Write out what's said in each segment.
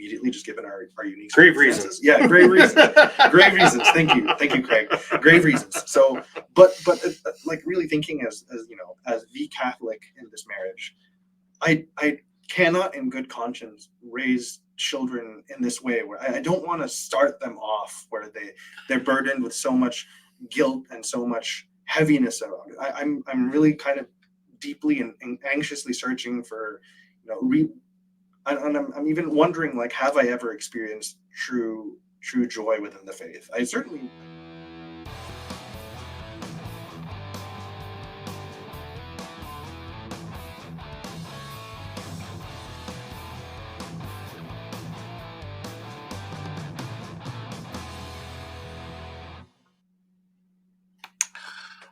immediately, just given our unique grave reasons. Yeah, grave reasons. Grave reasons. Thank you, Craig. Grave reasons. So, but like really thinking as the Catholic in this marriage, I cannot in good conscience raise children in this way where I don't want to start them off where they're burdened with so much guilt and so much heaviness around it. I'm really kind of deeply and anxiously searching for, I'm even wondering, like, have I ever experienced true joy within the faith? I certainly.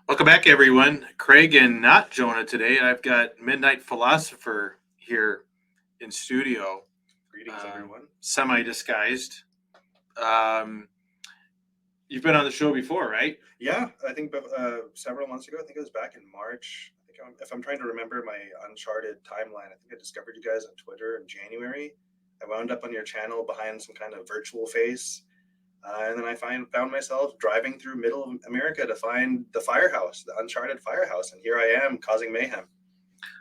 Welcome back, everyone. Craig and not Jonah today. I've got Midnight Philosopher here in studio. Greetings, everyone. Semi-disguised. You've been on the show before, right? Yeah, I think several months ago. I think it was back in March. If I'm trying to remember my Uncharted timeline, I think I discovered you guys on Twitter in January. I wound up on your channel behind some kind of virtual face. And then I found myself driving through middle of America to find the firehouse, the Uncharted firehouse. And here I am causing mayhem.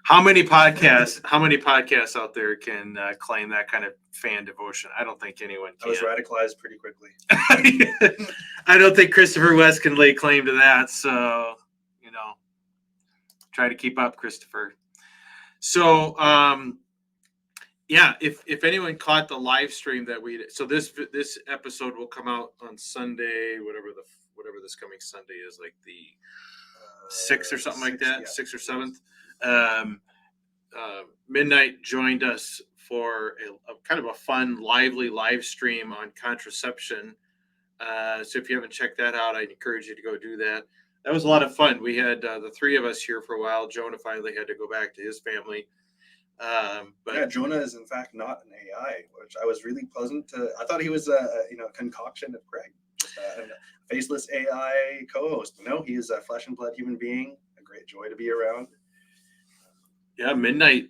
How many podcasts out there can claim that kind of fan devotion? I don't think anyone can. I was radicalized pretty quickly. I don't think Christopher West can lay claim to that. So, try to keep up, Christopher. So, yeah, if anyone caught the live stream that this episode will come out on Sunday, whatever this coming Sunday is, like the 6th or something like that, 6th or 7th. Midnight joined us for a kind of a fun, lively live stream on contraception. So if you haven't checked that out, I'd encourage you to go do that. That was a lot of fun. We had the three of us here for a while. Jonah finally had to go back to his family. But yeah, Jonah is in fact not an AI, which I was really pleasant to. I thought he was a concoction of Craig, a faceless AI co-host. No, he is a flesh and blood human being. A great joy to be around. Yeah, Midnight.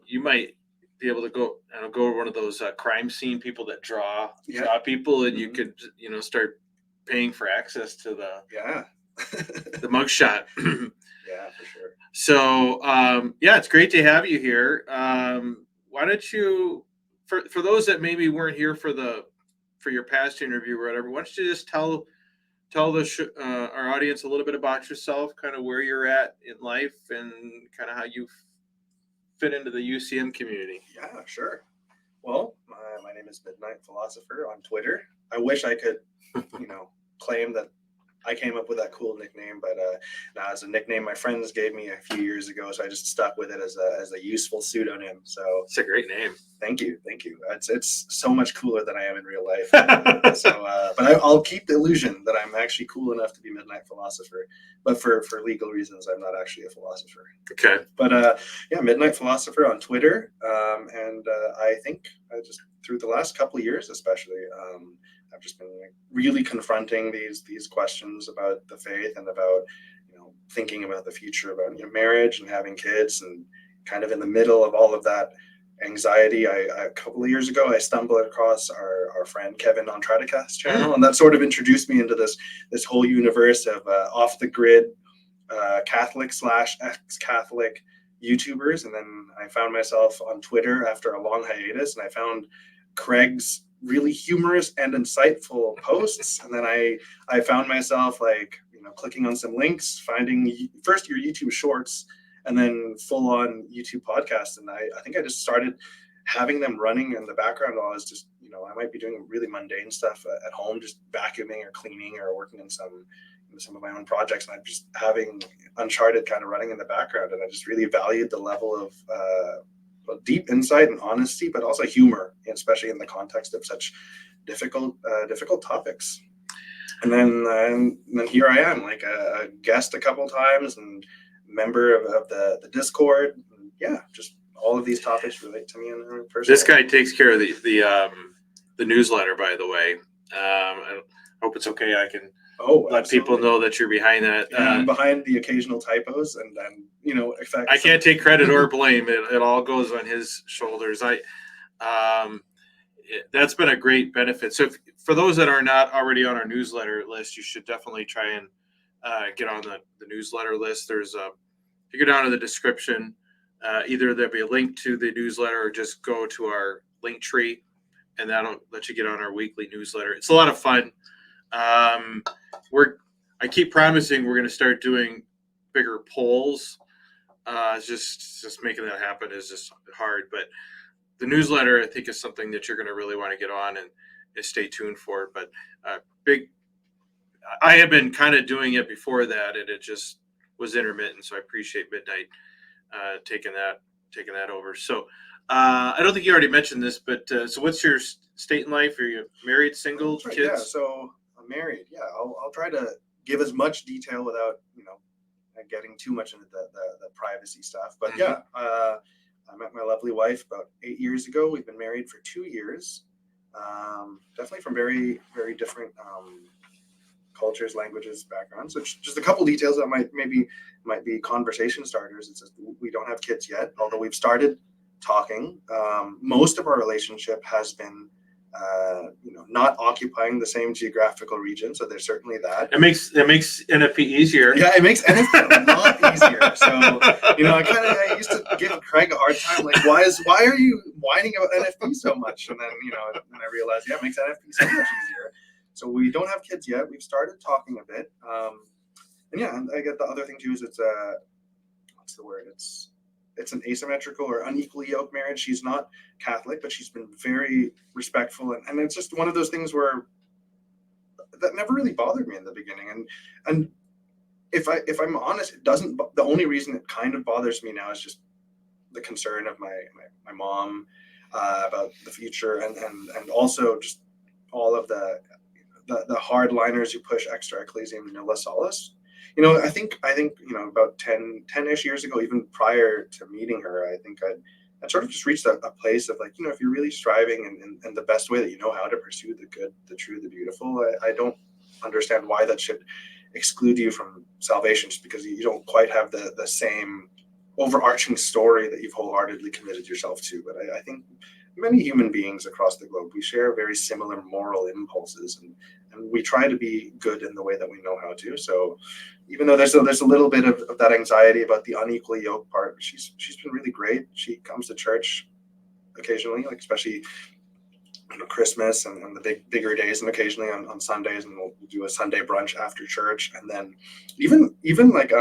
You might be able to go to one of those crime scene people that draw people, and you could start paying for access to the the mugshot. Yeah, for sure. So, it's great to have you here. Why don't you, for those that maybe weren't here for your past interview or whatever, why don't you just tell our audience a little bit about yourself, kind of where you're at in life, and kind of how you fit into the UCM community. Yeah, sure. Well, my name is Midnight Philosopher on Twitter. I wish I could, claim that I came up with that cool nickname, but now it's a nickname my friends gave me a few years ago, so I just stuck with it as a useful pseudonym. So it's a great name. Thank you. It's so much cooler than I am in real life. But I'll keep the illusion that I'm actually cool enough to be Midnight Philosopher. But for legal reasons, I'm not actually a philosopher. Okay. But Midnight Philosopher on Twitter, and I think just through the last couple of years, especially. I've just been really confronting these questions about the faith and about thinking about the future, about marriage and having kids, and kind of in the middle of all of that anxiety. A couple of years ago, I stumbled across our friend Kevin on Tridacast channel, and that sort of introduced me into this whole universe of off the grid Catholic / ex-Catholic YouTubers. And then I found myself on Twitter after a long hiatus, and I found Craig's really humorous and insightful posts, and then I found myself clicking on some links, finding first your YouTube shorts, and then full on YouTube podcasts. And I think I just started having them running in the background while I was just I might be doing really mundane stuff at home, just vacuuming or cleaning or working in some of my own projects, and I'm just having Uncharted kind of running in the background. And I just really valued the level of deep insight and honesty, but also humor, especially in the context of such difficult topics. And then here I am, like a guest a couple times and member of the Discord. And just all of these topics relate to me in a personal. This guy takes care of the newsletter, by the way. I hope it's okay. I can let people know that you're behind that. I'm behind the occasional typos, and then in fact, I can't take credit or blame. It all goes on his shoulders. that's been a great benefit. So for those that are not already on our newsletter list, you should definitely try and get on the newsletter list. There's if you go down to the description, either there'll be a link to the newsletter or just go to our link tree, and that'll let you get on our weekly newsletter. It's a lot of fun. I keep promising we're going to start doing bigger polls. Just making that happen is just hard, but the newsletter, I think, is something that you're going to really want to get on and stay tuned for. But I have been kind of doing it before that, and it just was intermittent. So I appreciate Midnight taking that over. So I don't think you already mentioned this, but so what's your state in life? Are you married, single, Right, kids? Yeah, so I'm married. Yeah, I'll try to give as much detail without getting too much into the privacy stuff. But yeah, I met my lovely wife about 8 years ago. We've been married for 2 years. Definitely from very, very different cultures, languages, backgrounds. So just a couple details that might be conversation starters. It's just we don't have kids yet, although we've started talking. Most of our relationship has been not occupying the same geographical region, so there's certainly that. It makes NFP easier. Yeah, it makes NFP a lot easier. So I used to give Craig a hard time, like, why are you whining about NFP so much? And then then I realized, yeah, it makes NFP so much easier. So we don't have kids yet. We've started talking a bit, and I get the other thing too is it's what's the word? It's an asymmetrical or unequally yoked marriage. She's not Catholic, but she's been very respectful. And it's just one of those things where that never really bothered me in the beginning. And if I'm honest, it doesn't. The only reason it kind of bothers me now is just the concern of my mom about the future and also just all of the hardliners who push extra ecclesiam nihil salus. I think about 10-ish years ago, even prior to meeting her, I think I'd sort of just reached a place of like, if you're really striving in the best way that you know how to pursue the good, the true, the beautiful, I don't understand why that should exclude you from salvation just because you don't quite have the same overarching story that you've wholeheartedly committed yourself to. But I think many human beings across the globe, we share very similar moral impulses, and we try to be good in the way that we know how to. So even though there's a little bit of that anxiety about the unequally yoked part, she's been really great. She comes to church occasionally, like especially Christmas and the bigger days, and occasionally on Sundays, and we'll do a Sunday brunch after church. And then even like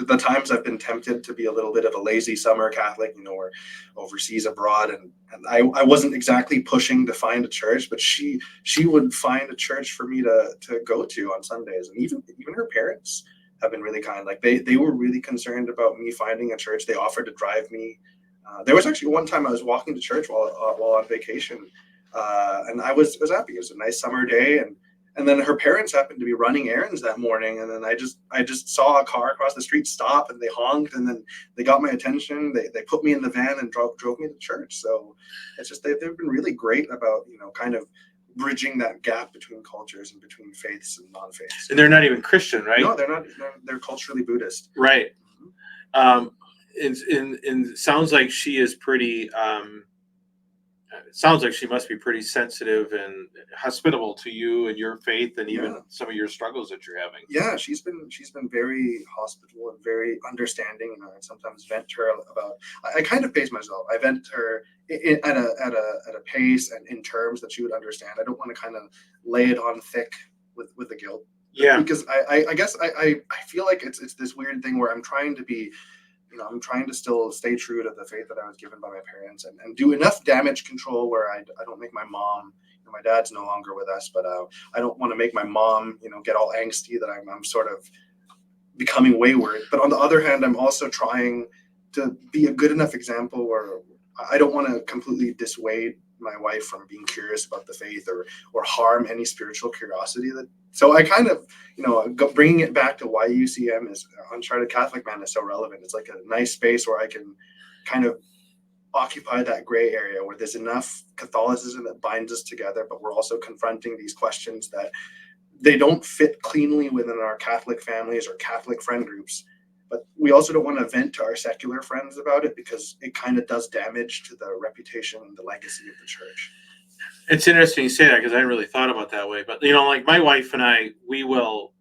the times I've been tempted to be a little bit of a lazy summer Catholic, or overseas abroad, and I wasn't exactly pushing to find a church, but she would find a church for me to go to on Sundays. And even her parents have been really kind. Like they were really concerned about me finding a church. They offered to drive me. There was actually one time I was walking to church while on vacation, and I was happy. It was a nice summer day, and then her parents happened to be running errands that morning, and then I just saw a car across the street stop, and they honked, and then they got my attention. They put me in the van and drove me to church. So it's just they've been really great about kind of bridging that gap between cultures and between faiths and non-faiths. And they're not even Christian, right? No, they're not. They're culturally Buddhist. Right. And sounds like she is pretty. It sounds like she must be pretty sensitive and hospitable to you and your faith, and even some of your struggles that you're having. Yeah, she's been very hospitable and very understanding. I sometimes vent to her about. I kind of pace myself. I vent to her at a pace and in terms that she would understand. I don't want to kind of lay it on thick with the guilt. Yeah, because I guess I feel like it's this weird thing where I'm trying to be. I'm trying to still stay true to the faith that I was given by my parents and do enough damage control where I don't make my mom, my dad's no longer with us, but I don't want to make my mom, get all angsty that I'm sort of becoming wayward. But on the other hand, I'm also trying to be a good enough example where I don't want to completely dissuade my wife from being curious about the faith or harm any spiritual curiosity. So I kind of, bringing it back to why UCM is Uncharted Catholic Man is so relevant. It's like a nice space where I can kind of occupy that gray area where there's enough Catholicism that binds us together, but we're also confronting these questions that they don't fit cleanly within our Catholic families or Catholic friend groups. But we also don't want to vent to our secular friends about it because it kind of does damage to the reputation and the legacy of the church. It's interesting you say that because I hadn't really thought about it that way. But like my wife and I, we will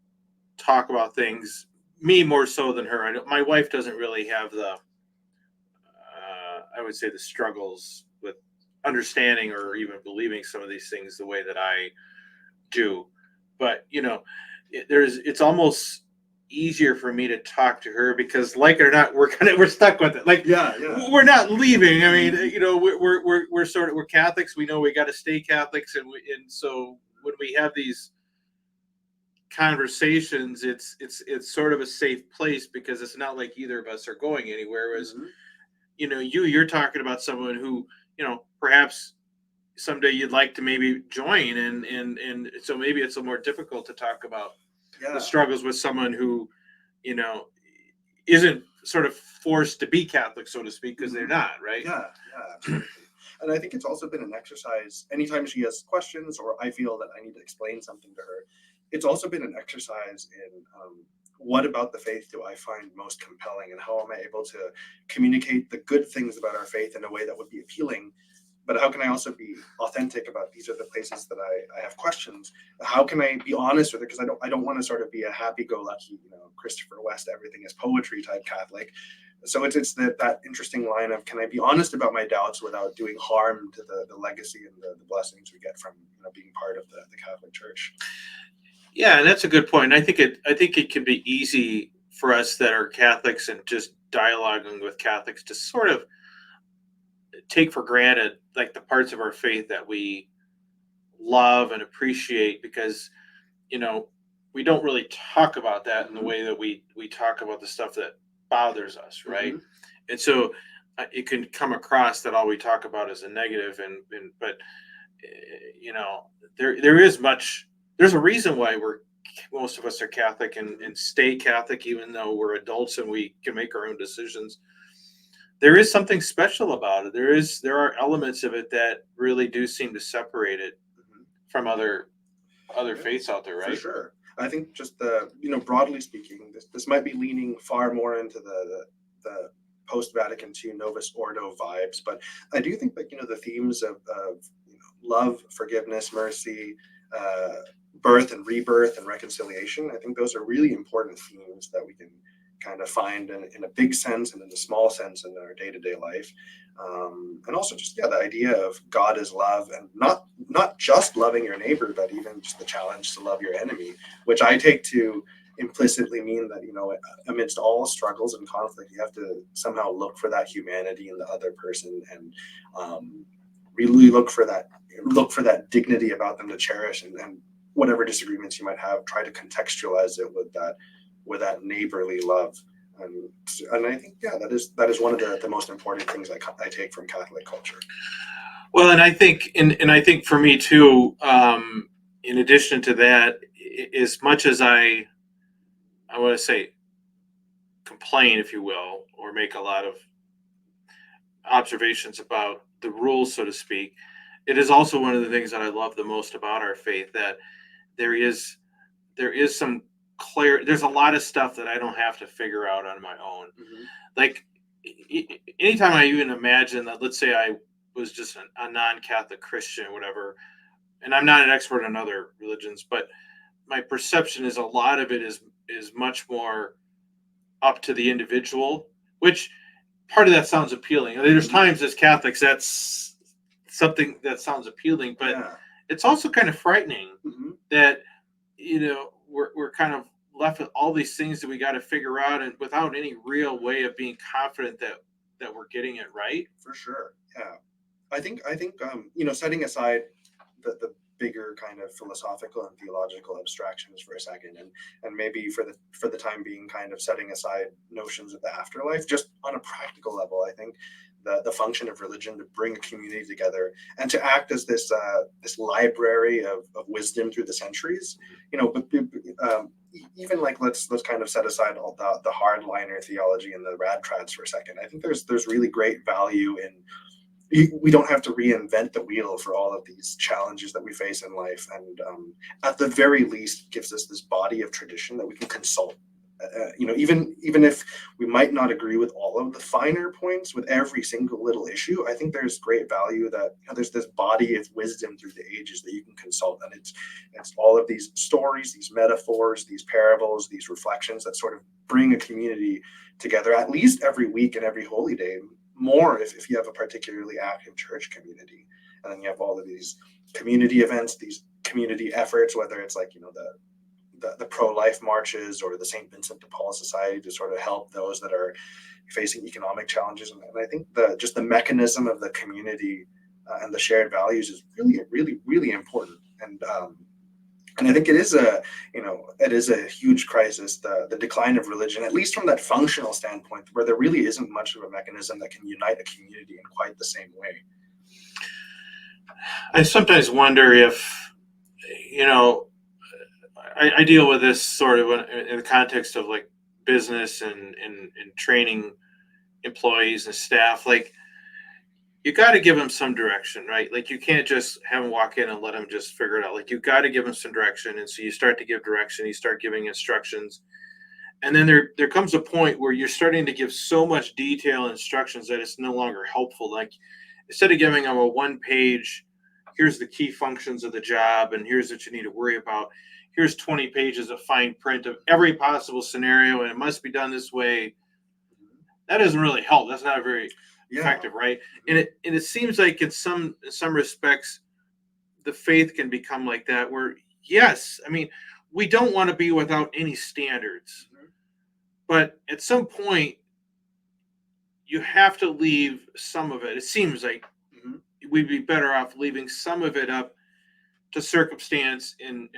talk about things. Me more so than her. My wife doesn't really have the, I would say, the struggles with understanding or even believing some of these things the way that I do. But it's almost easier for me to talk to her because, like it or not, we're stuck with it. Like, we're not leaving. I mean, we're Catholics. We know we got to stay Catholics, and so when we have these conversations, it's sort of a safe place because it's not like either of us are going anywhere. Whereas, you're talking about someone who, perhaps someday you'd like to maybe join, and so maybe it's a more difficult to talk about the struggles with someone who, isn't sort of forced to be Catholic, so to speak, because they're not, right? Yeah, absolutely. And I think it's also been an exercise. Anytime she has questions or I feel that I need to explain something to her, it's also been an exercise in what about the faith do I find most compelling, and how am I able to communicate the good things about our faith in a way that would be appealing. But how can I also be authentic about these are the places that I have questions? How can I be honest with it? Because I don't want to sort of be a happy-go-lucky, Christopher West, everything is poetry type Catholic. So it's that interesting line of, can I be honest about my doubts without doing harm to the legacy and the blessings we get from being part of the Catholic Church? Yeah, and that's a good point. I think it can be easy for us that are Catholics and just dialoguing with Catholics to sort of take for granted like the parts of our faith that we love and appreciate because we don't really talk about that in the way that we talk about the stuff that bothers us, right? And so it can come across that all we talk about is a negative, but there's a reason why most of us are Catholic and stay Catholic even though we're adults and we can make our own decisions. There is something special about it. There are elements of it that really do seem to separate it from other faiths out there, right? For sure. I think just broadly speaking, this might be leaning far more into the Post-Vatican II Novus Ordo vibes, but I do think that the themes of love, forgiveness, mercy, birth and rebirth, and reconciliation, I think those are really important themes that we can kind of find in a big sense and in a small sense in our day-to-day life. And also just the idea of God is love, and not just loving your neighbor, but even just the challenge to love your enemy, which I take to implicitly mean that amidst all struggles and conflict, you have to somehow look for that humanity in the other person, and really look for that dignity about them to cherish, and whatever disagreements you might have, try to contextualize it with that neighborly love. And I think that is one of the most important things I take from Catholic culture. Well, and I think for me too, in addition to that, as much as I want to say complain, if you will, or make a lot of observations about the rules, so to speak, it is also one of the things that I love the most about our faith, that there is some clear, there's a lot of stuff that I don't have to figure out on my own. Like anytime I even imagine that, let's say I was just a non-Catholic Christian or whatever, and I'm not an expert on other religions, but my perception is a lot of it is much more up to the individual, which part of that sounds appealing. I mean, there's times as Catholics that's something that sounds appealing, but it's also kind of frightening that we're kind of left with all these things that we got to figure out, and without any real way of being confident that we're getting it right. For sure. Yeah. I think setting aside the bigger kind of philosophical and theological abstractions for a second, and maybe for the time being kind of setting aside notions of the afterlife, just on a practical level, I think the function of religion to bring a community together and to act as this library of wisdom through the centuries, but even like let's kind of set aside all the hardliner theology and the rad trads for a second. I think there's really great value in, we don't have to reinvent the wheel for all of these challenges that we face in life, and at the very least gives us this body of tradition that we can consult even if we might not agree with all of the finer points with every single little issue, I think there's great value that there's this body of wisdom through the ages that you can consult, and it's all of these stories, these metaphors, these parables, these reflections that sort of bring a community together at least every week and every holy day. More if you have a particularly active church community, and then you have all of these community events, these community efforts, whether it's like the pro-life marches or the St. Vincent de Paul Society to sort of help those that are facing economic challenges. And I think just the mechanism of the community and the shared values is really, really, really important. And I think it is a huge crisis, the decline of religion, at least from that functional standpoint, where there really isn't much of a mechanism that can unite a community in quite the same way. I sometimes wonder if, I deal with this sort of in the context of like business and training employees and staff. Like, you got to give them some direction, right? Like, you can't just have them walk in and let them just figure it out. Like, you got to give them some direction. And so you start to give direction, you start giving instructions. And then there comes a point where you're starting to give so much detail and instructions that it's no longer helpful. Like, instead of giving them a 1-page, here's the key functions of the job, and here's what you need to worry about. Here's 20 pages of fine print of every possible scenario, and it must be done this way. That doesn't really help. That's not very effective, right? And it seems like in some respects, the faith can become like that, where, yes, I mean, we don't want to be without any standards, but at some point, you have to leave some of it. It seems like we'd be better off leaving some of it up to circumstance and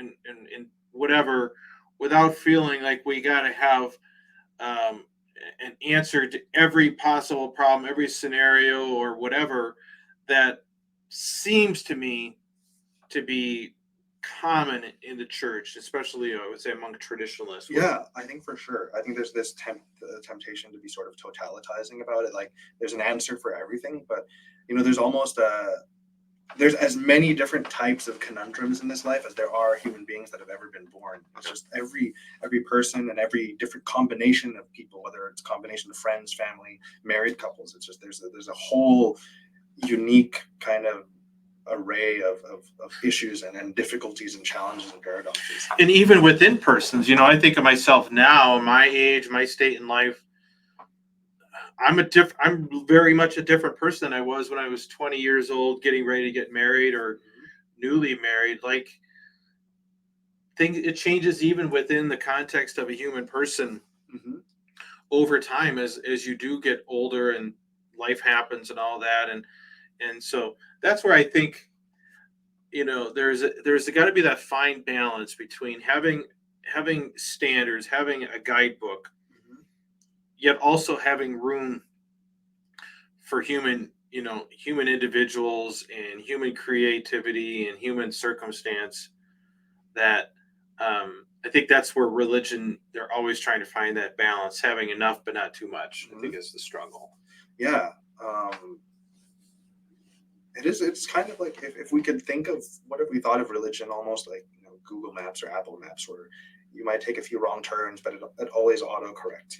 whatever, without feeling like we got to have an answer to every possible problem, every scenario or whatever that seems to me to be common in the church, especially I would say among traditionalists. Yeah, I think for sure. I think there's this temptation to be sort of totalitizing about it. Like, there's an answer for everything, but there's almost there's as many different types of conundrums in this life as there are human beings that have ever been born. It's just every person and every different combination of people, whether it's a combination of friends, family, married couples. It's just there's a whole unique kind of array of issues and difficulties and challenges and paradoxes. And even within persons, I think of myself now, my age, my state in life. I'm very much a different person than I was when I was 20 years old, getting ready to get married or newly married. Like, it changes even within the context of a human person over time as you do get older and life happens and all that. And so that's where I think, there's got to be that fine balance between having standards, having a guidebook, yet also having room for human individuals and human creativity and human circumstance. That I think that's where religion, they're always trying to find that balance, having enough but not too much. I think is the struggle. Yeah. It's kind of like if we could think of, what if we thought of religion almost like Google Maps or Apple Maps, where you might take a few wrong turns, but it always autocorrects.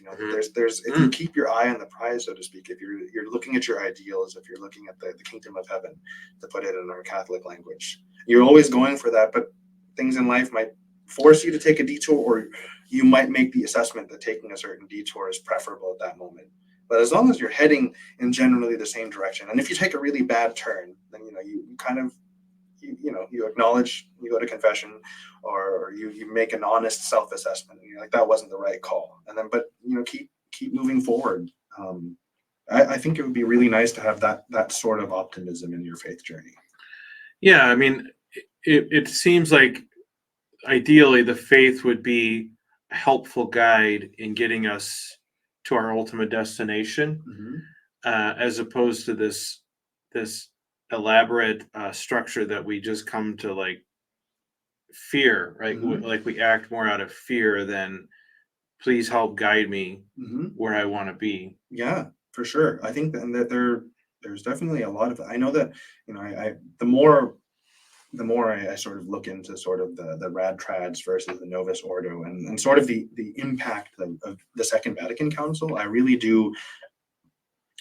There's if you keep your eye on the prize, so to speak, if you're looking at your ideals, if you're looking at the kingdom of heaven, to put it in our Catholic language, you're always going for that. But things in life might force you to take a detour, or you might make the assessment that taking a certain detour is preferable at that moment. But as long as you're heading in generally the same direction, and if you take a really bad turn, then you kind of you acknowledge, you go to confession, or you make an honest self-assessment, and you're like, that wasn't the right call, and then keep moving forward. I think it would be really nice to have that sort of optimism in your faith journey. Yeah, I mean, it seems like ideally the faith would be a helpful guide in getting us to our ultimate destination, as opposed to this elaborate structure that we just come to like fear, right? Like, we act more out of fear than please help guide me where I want to be. Yeah, for sure. I think that there's definitely a lot of, I know that I the more the more I sort of look into sort of the rad trads versus the Novus Ordo, and sort of the impact of the Second Vatican Council, I really do.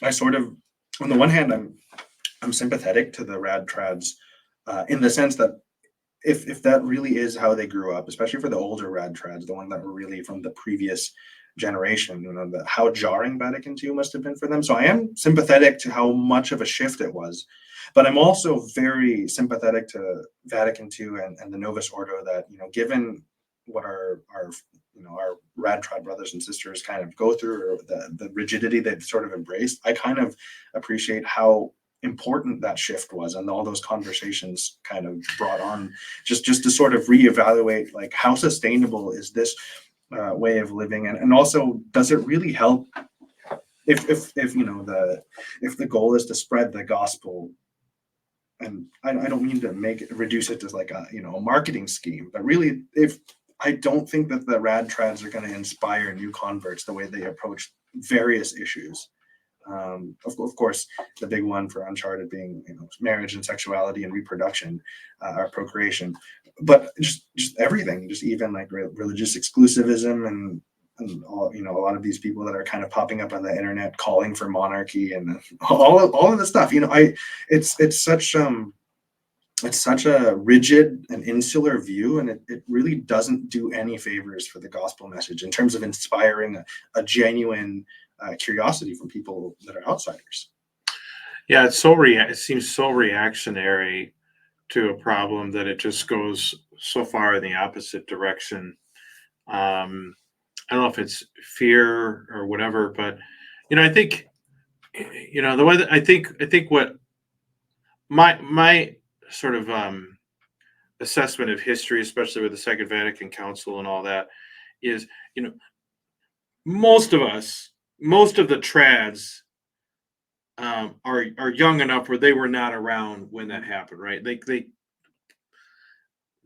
I sort of, on the one hand, I'm sympathetic to the rad trads, in the sense that if that really is how they grew up, especially for the older rad trads, the one that were really from the previous generation, how jarring Vatican II must have been for them. So I am sympathetic to how much of a shift it was, but I'm also very sympathetic to Vatican II and the Novus Ordo, that, given what our rad trad brothers and sisters kind of go through, or the rigidity they've sort of embraced, I kind of appreciate how important that shift was, and all those conversations kind of brought on, just to sort of reevaluate, like, how sustainable is this way of living, and also, does it really help if the goal is to spread the gospel. And I don't mean to reduce it to like a marketing scheme, but really, if I don't think that the rad trads are going to inspire new converts the way they approach various issues. Of course, the big one for Uncharted being marriage and sexuality and reproduction, or procreation, but just everything, just even like religious exclusivism, and all, a lot of these people that are kind of popping up on the internet calling for monarchy, and all of the stuff. It's such a rigid and insular view, and it really doesn't do any favors for the gospel message in terms of inspiring a genuine curiosity from people that are outsiders. Yeah, it seems so reactionary to a problem that it just goes so far in the opposite direction. I don't know if it's fear or whatever, but I think the way that I think what my sort of assessment of history, especially with the Second Vatican Council and all that, is most of the trads are young enough where they were not around when that happened, right?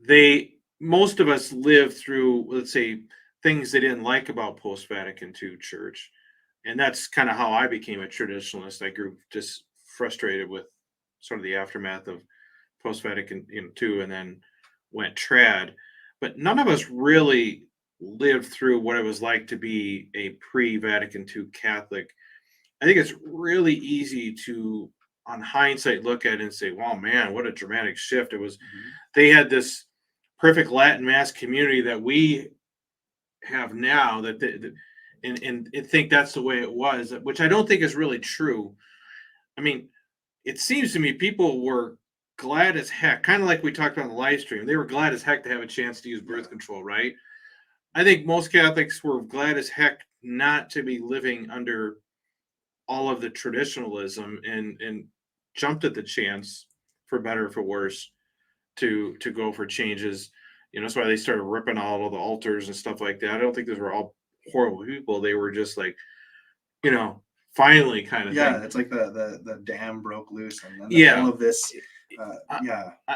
They most of us lived through, let's say, things they didn't like about Post-Vatican II church, and that's kind of how I became a traditionalist. I grew just frustrated with sort of the aftermath of Post-Vatican II, and then went trad. But none of us really lived through what it was like to be a pre-Vatican II Catholic. I think it's really easy to, on hindsight, look at it and say, "Wow, man, what a dramatic shift it was." They had this perfect Latin Mass community that we have now, and think that's the way it was, which I don't think is really true. I mean, it seems to me people were glad as heck, kind of like we talked about on the live stream. They were glad as heck to have a chance to use birth control, right? I think most Catholics were glad as heck not to be living under all of the traditionalism, and jumped at the chance, for better or for worse, to go for changes. That's why they started ripping all of the altars and stuff like that. I don't think those were all horrible people. They were just like, finally kind of thing. It's like the dam broke loose, and then all of this.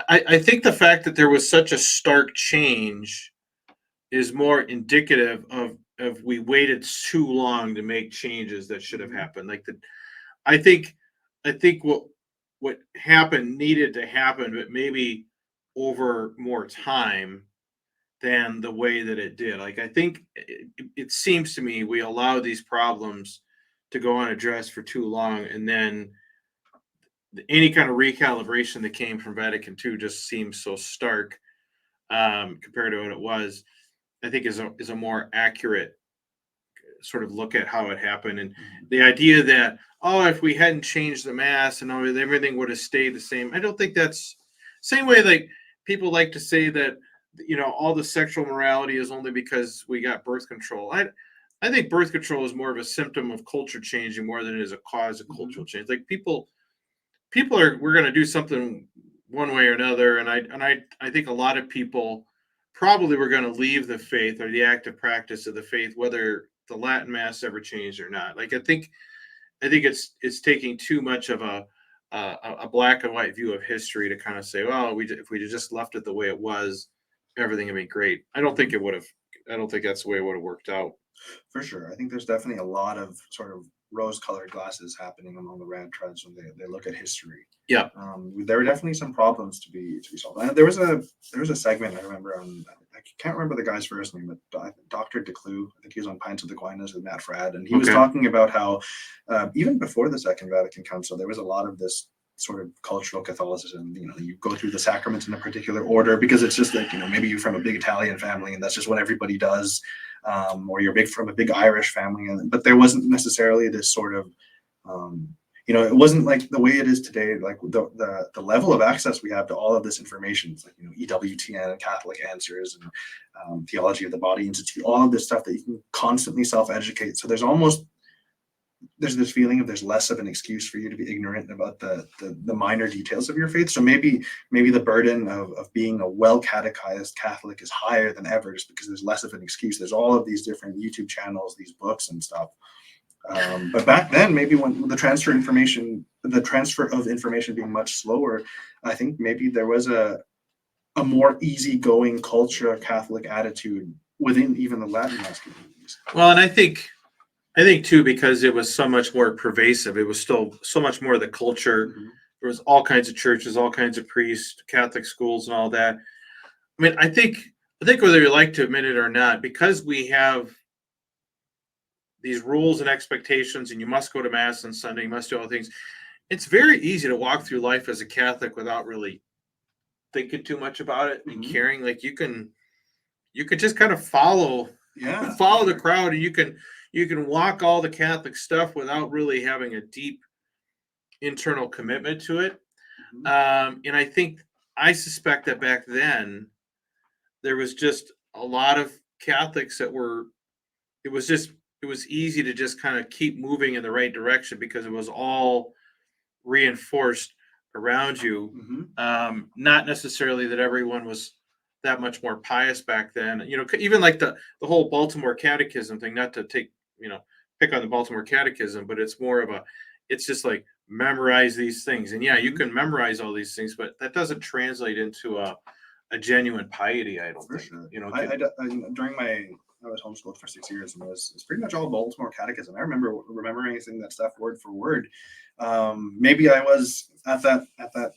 I think the fact that there was such a stark change is more indicative of we waited too long to make changes that should have happened. I think what happened needed to happen, but maybe over more time than the way that it did. Like, I think it seems to me we allow these problems to go unaddressed for too long, and then any kind of recalibration that came from Vatican II just seems so stark, compared to what it was. I think is a more accurate sort of look at how it happened, and the idea that, if we hadn't changed the Mass and everything would have stayed the same. I don't think that's same way. Like, people like to say that all the sexual morality is only because we got birth control. I think birth control is more of a symptom of culture changing more than it is a cause of cultural change. Like, people we're going to do something one way or another, and I think a lot of people probably were going to leave the faith or the active practice of the faith, whether the Latin Mass ever changed or not. Like, I think it's taking too much of a black and white view of history to kind of say, well, if we just left it the way it was, everything would be great. I don't think it would have. I don't think that's the way it would have worked out. For sure. I think there's definitely a lot of sort of rose-colored glasses happening among the rad treds when they look at history. Yeah. There were definitely some problems to be solved. And there was a segment I remember on, I can't remember the guy's first name, but Dr. Declue, I think he was on Pints of Aquinas with Matt Fradd, and he was talking about how even before the Second Vatican Council, there was a lot of this sort of cultural Catholicism. You go through the sacraments in a particular order because it's just like, maybe you're from a big Italian family and that's just what everybody does, or you're from a big Irish family, but there wasn't necessarily this sort of it wasn't like the way it is today. Like the level of access we have to all of this information, it's like EWTN and Catholic Answers and Theology of the Body Institute, all of this stuff that you can constantly self-educate. So there's this feeling of there's less of an excuse for you to be ignorant about the minor details of your faith. So maybe the burden of being a well-catechized Catholic is higher than ever, just because there's less of an excuse. There's all of these different YouTube channels, these books and stuff. But back then, maybe when the transfer of information being much slower, I think maybe there was a more easygoing culture Catholic attitude within even the Latinized communities. Well, and I think too, because it was so much more pervasive, it was still so much more of the culture. Mm-hmm. There was all kinds of churches, all kinds of priests, Catholic schools, and all that. I mean, I think whether you like to admit it or not, because we have these rules and expectations, and you must go to Mass on Sunday, you must do all the things, it's very easy to walk through life as a Catholic without really thinking too much about it and caring. Like you can just kind of follow the crowd, and you can walk all the Catholic stuff without really having a deep internal commitment to it. And I suspect that back then there was just a lot of Catholics that it was easy to just kind of keep moving in the right direction because it was all reinforced around you. Not necessarily that everyone was that much more pious back then. Even like the whole Baltimore Catechism thing, not to take, pick on the Baltimore Catechism, but it's more of it's just like memorize these things. And you can memorize all these things, but that doesn't translate into a genuine piety, I don't think. Sure. I was homeschooled for 6 years, and it was pretty much all Baltimore Catechism. I remember memorizing that stuff word for word. Maybe I was at that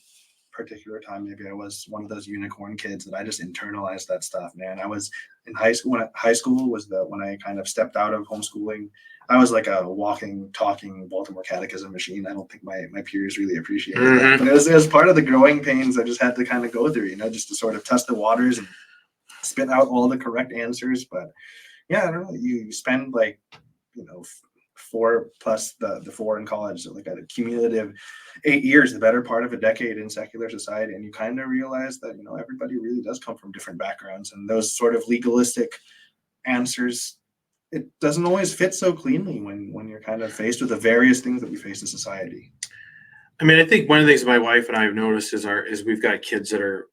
particular time, maybe I was one of those unicorn kids that I just internalized that stuff, man. I was in high school. High school was when I kind of stepped out of homeschooling. I was like a walking, talking Baltimore Catechism machine. I don't think my peers really appreciated that, but it was part of the growing pains I just had to kind of go through, just to sort of test the waters and spit out all the correct answers. But I don't know, you spend 4 plus the 4 in college, so like a cumulative 8 years, the better part of a decade in secular society, and you kind of realize that everybody really does come from different backgrounds, and those sort of legalistic answers, it doesn't always fit so cleanly when you're kind of faced with the various things that we face in society. I mean, I think one of the things my wife and I have noticed is we've got kids that are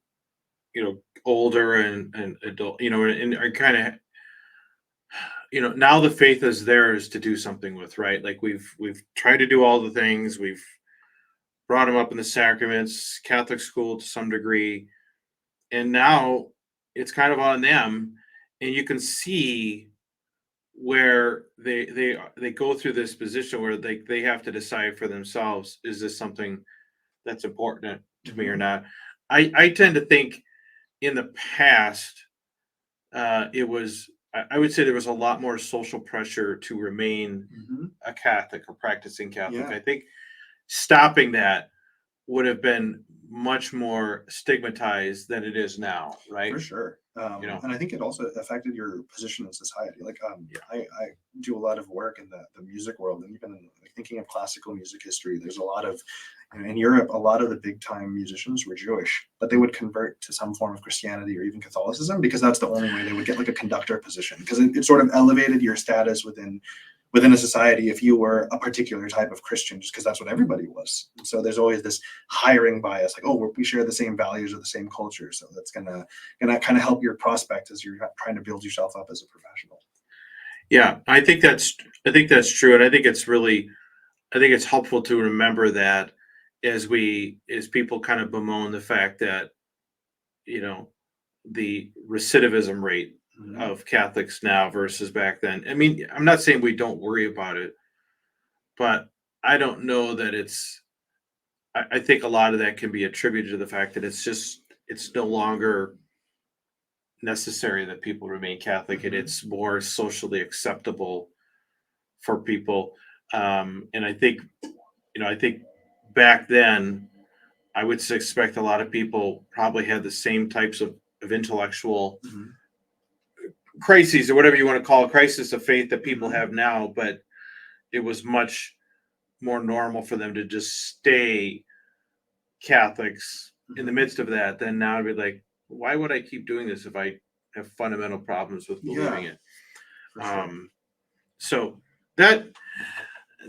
older and adult, and are kind of now the faith is theirs to do something with, right? Like we've tried to do all the things. We've brought them up in the sacraments, Catholic school to some degree, and now it's kind of on them. And you can see where they go through this position where they have to decide for themselves: is this something that's important to me or not? I tend to think in the past, I would say there was a lot more social pressure to remain a Catholic or practicing Catholic. I think stopping that would have been much more stigmatized than it is now, right? For sure. And I think it also affected your position in society. I do a lot of work in the music world, and even thinking of classical music history, there's a lot of, in Europe, a lot of the big time musicians were Jewish, but they would convert to some form of Christianity or even Catholicism because that's the only way they would get like a conductor position, because it sort of elevated your status within a society if you were a particular type of Christian, just because that's what everybody was. And so there's always this hiring bias, like, oh, we share the same values or the same culture, so that's gonna kind of help your prospect as you're trying to build yourself up as a professional. Yeah, I think that's true, and I think it's helpful to remember that as people kind of bemoan the fact that the recidivism rate of Catholics now versus back then. I mean, I'm not saying we don't worry about it, but I don't know that I think a lot of that can be attributed to the fact that it's no longer necessary that people remain Catholic, and it's more socially acceptable for people. And I think back then, I would expect a lot of people probably had the same types of intellectual crises, or whatever you want to call it, crisis of faith that people have now, but it was much more normal for them to just stay Catholics in the midst of that than now to be like, why would I keep doing this if I have fundamental problems with believing it? Sure. So that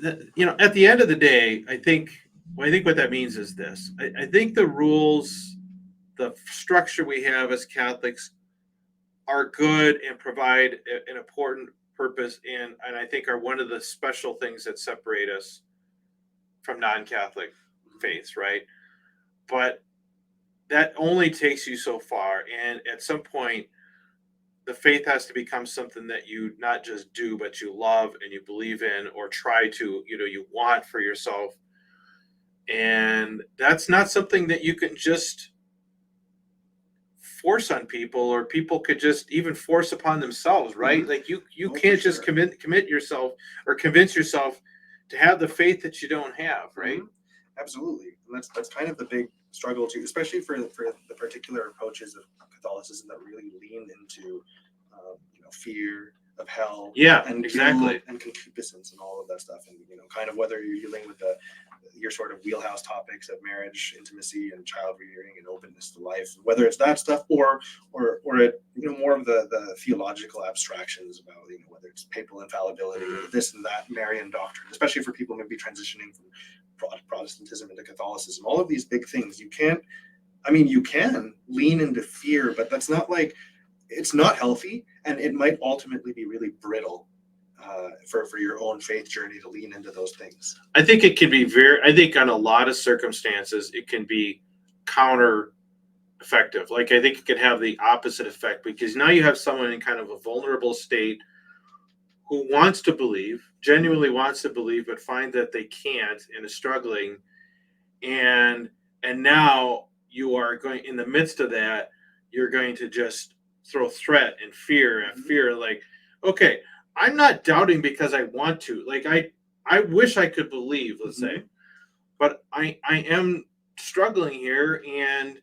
at the end of the day, I think what that means is this. I think the rules, the structure we have as Catholics are good and provide an important purpose, and I think are one of the special things that separate us from non-Catholic faiths, right? But that only takes you so far, and at some point the faith has to become something that you not just do, but you love and you believe in, or try to, you want for yourself. And that's not something that you can just force on people, or people could just even force upon themselves, right? Like you can't just commit yourself or convince yourself to have the faith that you don't have, right? Absolutely. And that's kind of the big struggle too, especially for the particular approaches of Catholicism that really lean into fear of hell, and exactly, guilt and concupiscence and all of that stuff, and kind of whether you're dealing with your sort of wheelhouse topics of marriage, intimacy, and child rearing and openness to life, whether it's that stuff or more of the theological abstractions about whether it's papal infallibility or this and that Marian doctrine, especially for people maybe transitioning from Protestantism into Catholicism. All of these big things, you can lean into fear, but that's not it's not healthy, and it might ultimately be really brittle for your own faith journey to lean into those things. I think it can be I think on a lot of circumstances, it can be counter effective. Like, I think it can have the opposite effect, because now you have someone in kind of a vulnerable state who wants to believe, genuinely wants to believe, but find that they can't and is struggling. And now you are going, in the midst of that, you're going to just throw threat and fear and fear. Like, okay, I'm not doubting because I want to. Like, I wish I could believe, let's say, but I am struggling here, and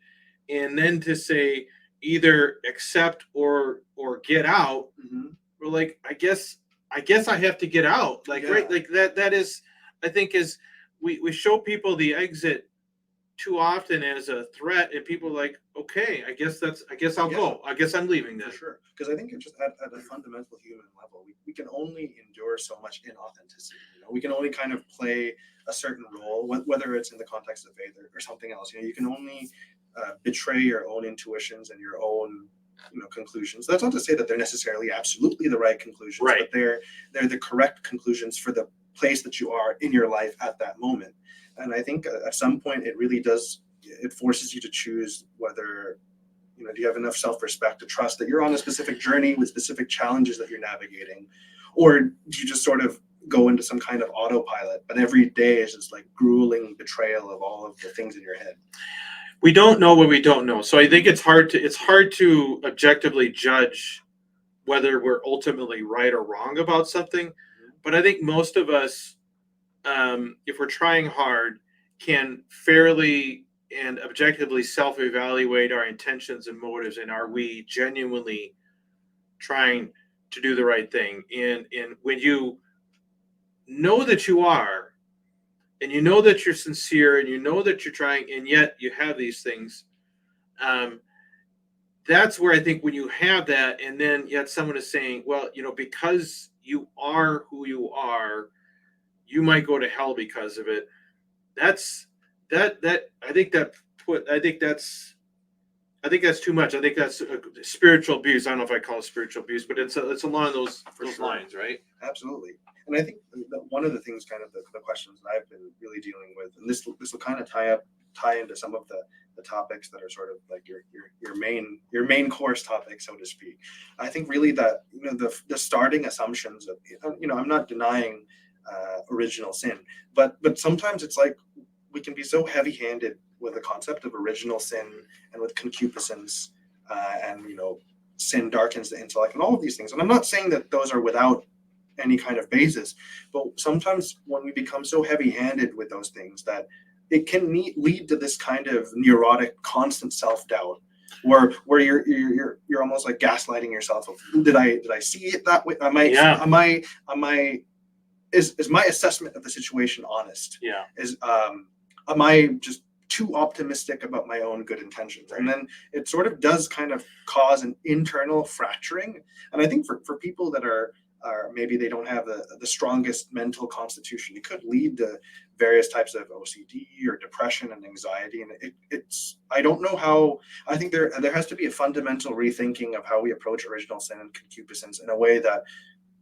then to say either accept or get out, we're like, I guess I have to get out. Like, right, like that is, I think, is we show people the exit too often as a threat, and people are like, okay, I guess I'll go. I guess I'm leaving then. For sure. Because I think it's just at a fundamental human level, we can only endure so much inauthenticity. We can only kind of play a certain role, whether it's in the context of faith or something else. You can only betray your own intuitions and your own conclusions. That's not to say that they're necessarily absolutely the right conclusions, right, but they're the correct conclusions for the place that you are in your life at that moment. And I think at some point it really does, it forces you to choose whether, do you have enough self-respect to trust that you're on a specific journey with specific challenges that you're navigating, or do you just sort of go into some kind of autopilot, but every day is just like grueling betrayal of all of the things in your head? We don't know what we don't know. So I think it's hard to objectively judge whether we're ultimately right or wrong about something. But I think most of us, if we're trying hard, can fairly and objectively self-evaluate our intentions and motives, and are we genuinely trying to do the right thing? And when you know that you are, and you know that you're sincere, and you know that you're trying, and yet you have these things, that's where I think when you have that, and then yet someone is saying, well, because you are who you are, you might go to hell because of it. I think that's too much. I think that's spiritual abuse. I don't know if I call it spiritual abuse, but it's along those lines, right? Absolutely. And I think that one of the things, kind of the questions that I've been really dealing with, and this will kind of tie into some of the topics that are sort of like your main course topic, so to speak. I think really that the starting assumptions of I'm not denying original sin. But sometimes it's like we can be so heavy-handed with the concept of original sin and with concupiscence, and sin darkens the intellect and all of these things. And I'm not saying that those are without any kind of basis, but sometimes when we become so heavy-handed with those things that it can lead to this kind of neurotic, constant self-doubt, where you're almost like gaslighting yourself of, did I see it that way? Is my assessment of the situation honest? Yeah. Am I just too optimistic about my own good intentions? And then it sort of does kind of cause an internal fracturing. And I think for people that are maybe they don't have the strongest mental constitution, it could lead to various types of OCD or depression and anxiety. And it's I don't know how. I think there has to be a fundamental rethinking of how we approach original sin and concupiscence in a way that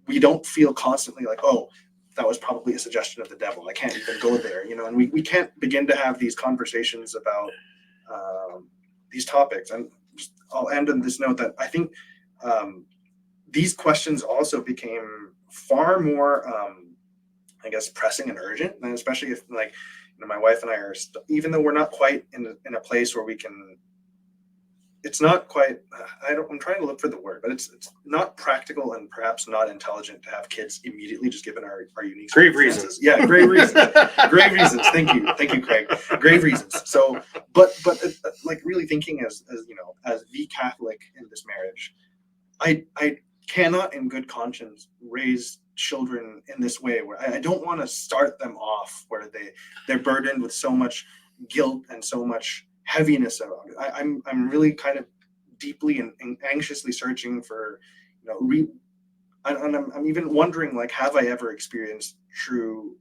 we don't feel constantly like, oh, that was probably a suggestion of the devil, I can't even go there, and we can't begin to have these conversations about these topics. And I'll end on this note that I think these questions also became far more, I guess, pressing and urgent, and especially if, like, my wife and I are, even though we're not quite in a place where we can. It's not quite. I'm trying to look for the word, but it's not practical and perhaps not intelligent to have kids immediately, just given our unique grave reasons. Yeah, grave reasons. Grave reasons. Thank you, Craig. Grave reasons. So, but like really thinking as the Catholic in this marriage, I cannot in good conscience raise children in this way where I don't want to start them off where they're burdened with so much guilt and so much heaviness around it. I'm really kind of deeply and anxiously searching for, I'm even wondering, like, have I ever experienced true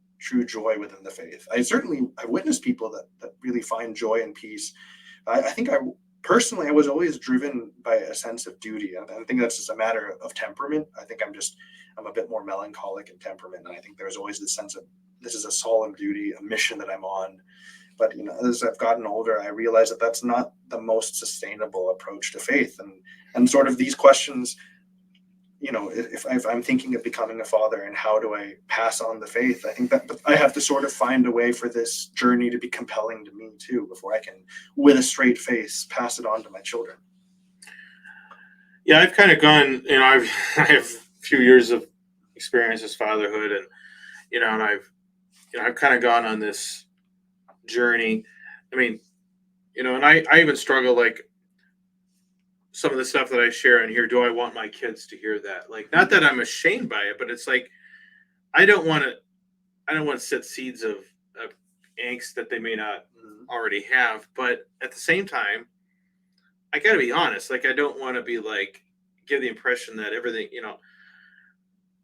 joy within the faith? I've witnessed people that really find joy and peace. I think personally I was always driven by a sense of duty. I think that's just a matter of temperament. I think I'm a bit more melancholic in temperament, and I think there's always this sense of this is a solemn duty, a mission that I'm on. But as I've gotten older, I realize that that's not the most sustainable approach to faith, and sort of these questions. If I'm thinking of becoming a father and how do I pass on the faith, I think that I have to sort of find a way for this journey to be compelling to me too, before I can, with a straight face, pass it on to my children. Yeah, I've kind of gone. I have a few years of experience as fatherhood, and and I've kind of gone on this journey. I mean, and I even struggle, like, some of the stuff that I share on here. Do I want my kids to hear that? Like, not that I'm ashamed by it, but it's like I don't want to set seeds of angst that they may not already have. But at the same time, I got to be honest. Like, I don't want to be like give the impression that everything,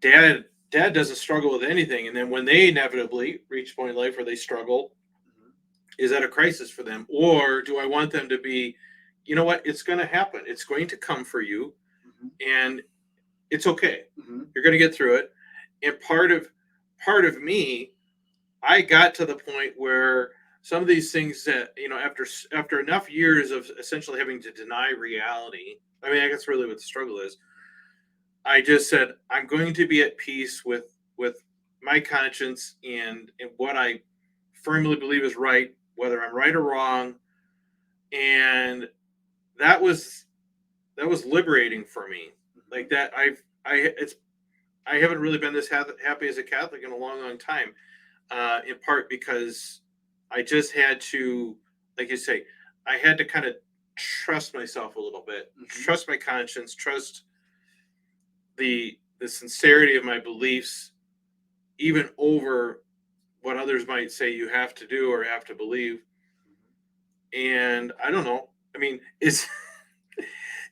dad doesn't struggle with anything, and then when they inevitably reach a point in life where they struggle, is that a crisis for them? Or do I want them to be, you know what, it's going to happen. It's going to come for you, and it's okay. You're going to get through it. And part of me, I got to the point where some of these things that, after enough years of essentially having to deny reality, I mean, I guess really what the struggle is, I just said, I'm going to be at peace with my conscience and what I firmly believe is right, whether I'm right or wrong. And that was liberating for me. Like that, I haven't really been this happy as a Catholic in a long time. In part because I just had to, like you say, I had to kind of trust myself a little bit, trust my conscience, trust the sincerity of my beliefs, even over what others might say you have to do or have to believe. And I don't know. I mean, is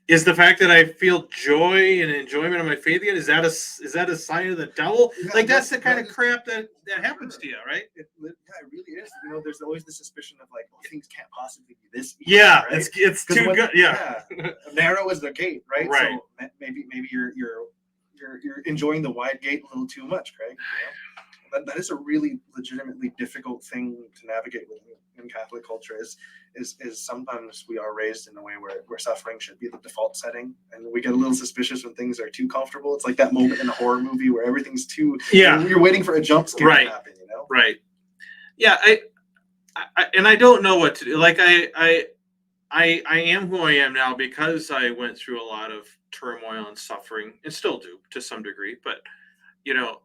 the fact that I feel joy and enjoyment of my faith again, is that a sign of the devil? Yeah, like that's the kind of crap that happens to you, right? It really is. There's always the suspicion of like, well, things can't possibly be this easy. Yeah, right? it's too good. Yeah. Narrow is the gate, right? Right. So maybe you're enjoying the wide gate a little too much, Craig. that is a really legitimately difficult thing to navigate in Catholic culture. Is sometimes we are raised in a way where suffering should be the default setting, and we get a little suspicious when things are too comfortable. It's like that moment in a horror movie where everything's too, you're waiting for a jump scare to happen, you know? Right. Yeah. I don't know what to do. Like I am who I am now because I went through a lot of turmoil and suffering, and still do to some degree. But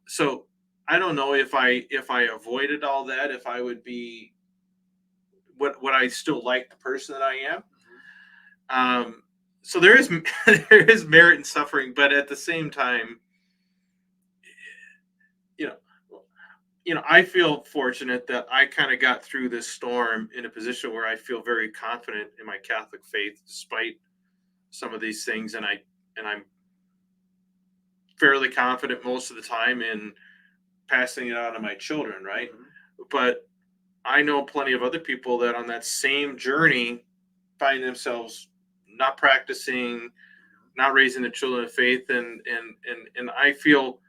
so I don't know if I avoided all that, if I would be what I still like the person that I am. So there is there is merit in suffering, but at the same time, I feel fortunate that I kind of got through this storm in a position where I feel very confident in my Catholic faith, despite some of these things, and I'm fairly confident most of the time in passing it on to my children, right? Mm-hmm. But I know plenty of other people that on that same journey find themselves not practicing, not raising the children of faith, and I feel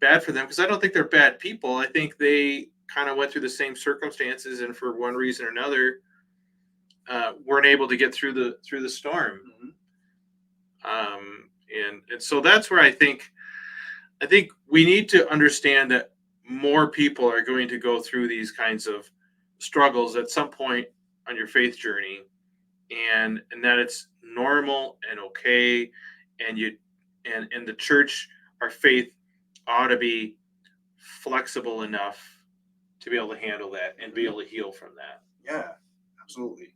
bad for them because I don't think they're bad people. I think they kind of went through the same circumstances, and for one reason or another, weren't able to get through the storm. Mm-hmm. And so that's where I think we need to understand that more people are going to go through these kinds of struggles at some point on your faith journey, and that it's normal and okay, and the church, our faith, ought to be flexible enough to be able to handle that and be able to heal from that. Yeah, absolutely.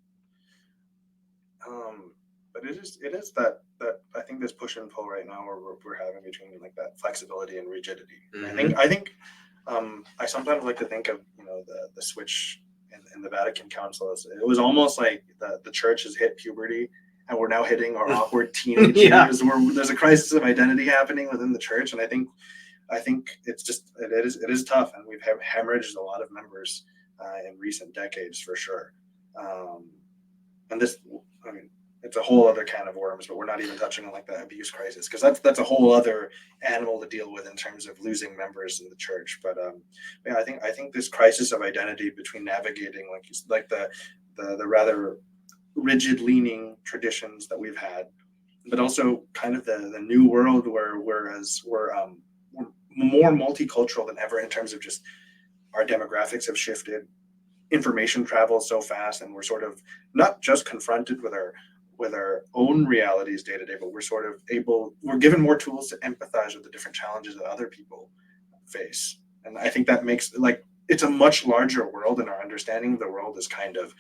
But it is that I think this push and pull right now where we're having between like that flexibility and rigidity. Mm-hmm. I think I sometimes like to think of the switch in the Vatican Council. It was almost like the church has hit puberty, and we're now hitting our awkward teenage years where there's a crisis of identity happening within the church. And I think it is tough, and we've hemorrhaged a lot of members in recent decades for sure. And this, I mean, it's a whole other can of worms, but we're not even touching on like the abuse crisis, because that's a whole other animal to deal with in terms of losing members in the church. But I think this crisis of identity between navigating like the rather rigid leaning traditions that we've had, but also kind of the new world whereas we're more multicultural than ever in terms of just our demographics have shifted. Information travels so fast, and we're sort of not just confronted with our own realities day to day, but we're given more tools to empathize with the different challenges that other people face. And I think that makes it's a much larger world, and our understanding of the world is kind of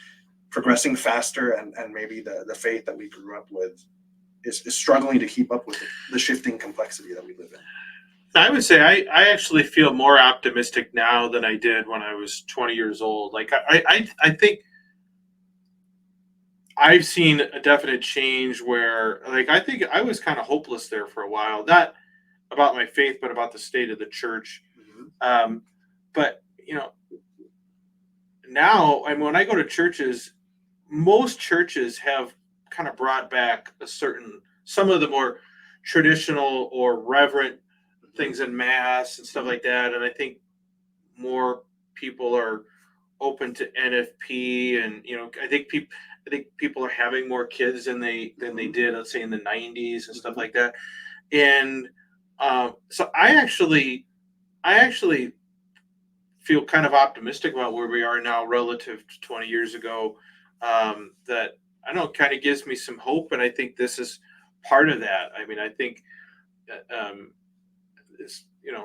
progressing faster, and maybe the faith that we grew up with is struggling to keep up with the shifting complexity that we live in. I would say I actually feel more optimistic now than I did when I was 20 years old. Like I think I've seen a definite change where I think I was kind of hopeless there for a while, not about my faith, but about the state of the church. Mm-hmm. But now, when I go to churches, most churches have kind of brought back some of the more traditional or reverent things in mass and stuff like that, and I think more people are open to NFP, and I think people are having more kids than they did, let's say, in the 90s and stuff like that. And so I actually feel kind of optimistic about where we are now relative to 20 years ago. That I know kind of gives me some hope, and I think this is part of that. I mean, I think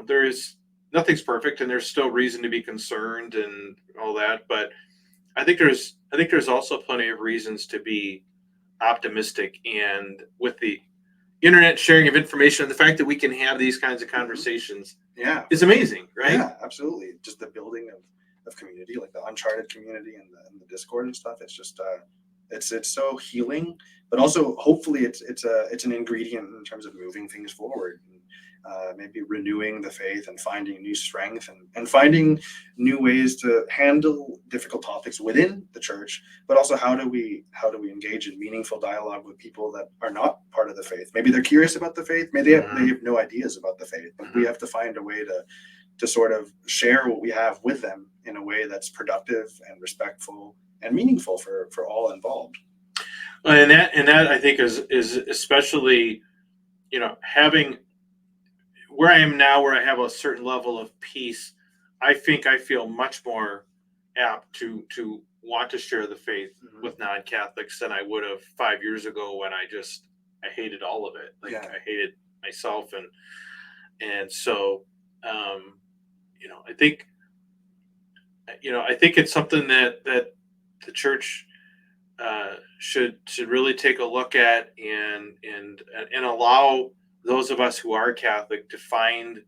there is nothing's perfect, and there's still reason to be concerned and all that. But I think there's also plenty of reasons to be optimistic. And with the internet sharing of information, and the fact that we can have these kinds of conversations, is amazing, right? Yeah, absolutely. Just the building of community, like the Uncharted community and the Discord and stuff. It's just it's so healing, but also hopefully it's an ingredient in terms of moving things forward. Maybe renewing the faith and finding new strength and finding new ways to handle difficult topics within the church, but also how do we engage in meaningful dialogue with people that are not part of the faith? Maybe they're curious about the faith, maybe they have no ideas about the faith, but we have to find a way to sort of share what we have with them in a way that's productive and respectful and meaningful for all involved. And that I think is especially, having where I am now, where I have a certain level of peace. I think I feel much more apt to want to share the faith with non-Catholics than I would have 5 years ago when I hated all of it. I hated myself. And so, I think it's something that the church should really take a look at and allow those of us who are Catholic to find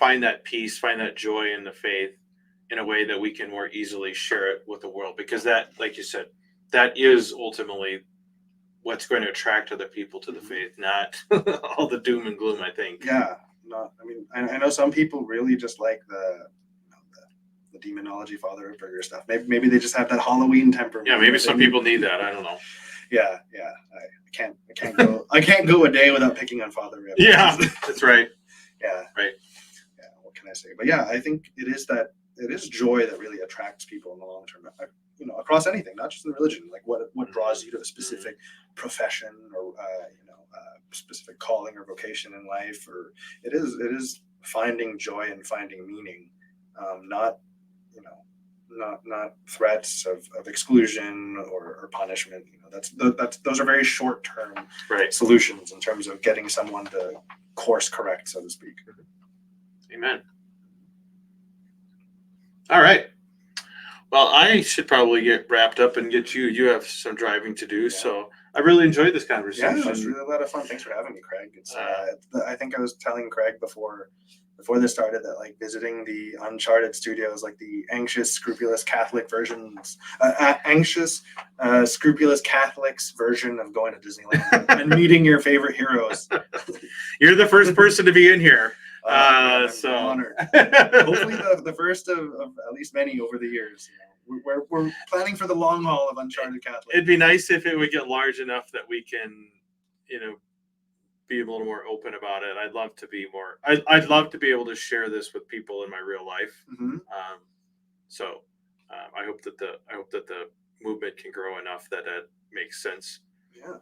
that peace, find that joy in the faith in a way that we can more easily share it with the world, because that, like you said, that is ultimately what's going to attract other people to the faith, not all the doom and gloom, I think. Yeah. I know some people really just like the demonology, Father Burger stuff. Maybe they just have that Halloween temperament. Yeah, maybe some people need that. I don't know. Yeah. I can't go a day without picking on Father Rip. Yeah, that's right. Yeah. Right. Yeah. What can I say? But yeah, I think it is joy that really attracts people in the long term. Across anything, not just in religion. Like what draws you to a specific profession or specific calling or vocation in life, or it is finding joy and finding meaning, not threats of exclusion or punishment. Those are very short term solutions in terms of getting someone to course correct, so to speak. Amen. All right. Well, I should probably get wrapped up and get you. You have some driving to do, so I really enjoyed this conversation. Yeah, it was really a lot of fun. Thanks for having me, Craig. It's I think I was telling Craig before this started that visiting the Uncharted studios, the anxious, scrupulous Catholic versions, scrupulous Catholics version of going to Disneyland and meeting your favorite heroes. You're the first person to be in here. I'm so honored. Hopefully the first of at least many over the years. We're planning for the long haul of Uncharted Catholic. It'd be nice if it would get large enough that we can, be a little more open about it. I'd love to be more. I'd love to be able to share this with people in my real life. I hope that the movement can grow enough that makes sense. Yeah.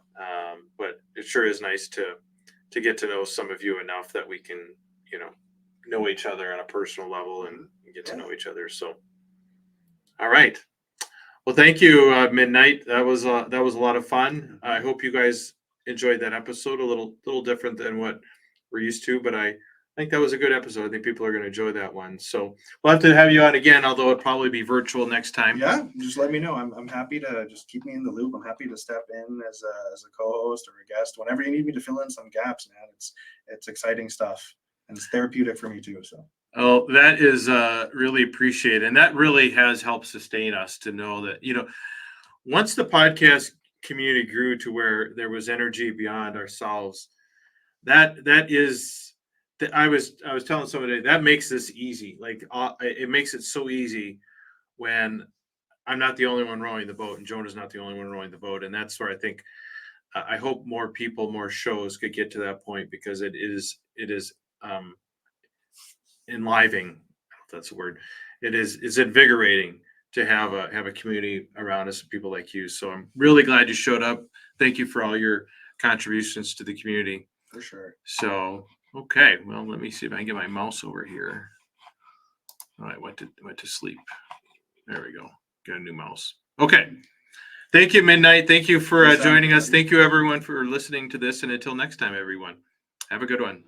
But it sure is nice to get to know some of you enough that we can, know each other on a personal level and get to know each other. So, all right. Well, thank you, Midnight. That was a lot of fun. I hope you guys enjoyed that episode. A little different than what we're used to, but I think that was a good episode. I think people are going to enjoy that one. So we'll have to have you on again, although it'll probably be virtual next time. Yeah, just let me know. I'm happy to just keep me in the loop. I'm happy to step in as a co-host or a guest whenever you need me to fill in some gaps, man. It's exciting stuff, and it's therapeutic for me too. So. Oh, that is really appreciated. And that really has helped sustain us to know that, once the podcast community grew to where there was energy beyond ourselves, that is, I was telling somebody that makes this easy. It makes it so easy when I'm not the only one rowing the boat and Jonah's not the only one rowing the boat. And that's where I think, I hope more people, more shows could get to that point, because it is enlivening. I don't know if that's a word. It's invigorating to have a community around us, people like you. So I'm really glad you showed up. Thank you for all your contributions to the community. For sure. So, okay. Well, let me see if I can get my mouse over here. All right, went to sleep. There we go. Got a new mouse. Okay. Thank you, Midnight. Thank you for joining us. Thank you, everyone, for listening to this. And until next time, everyone, have a good one.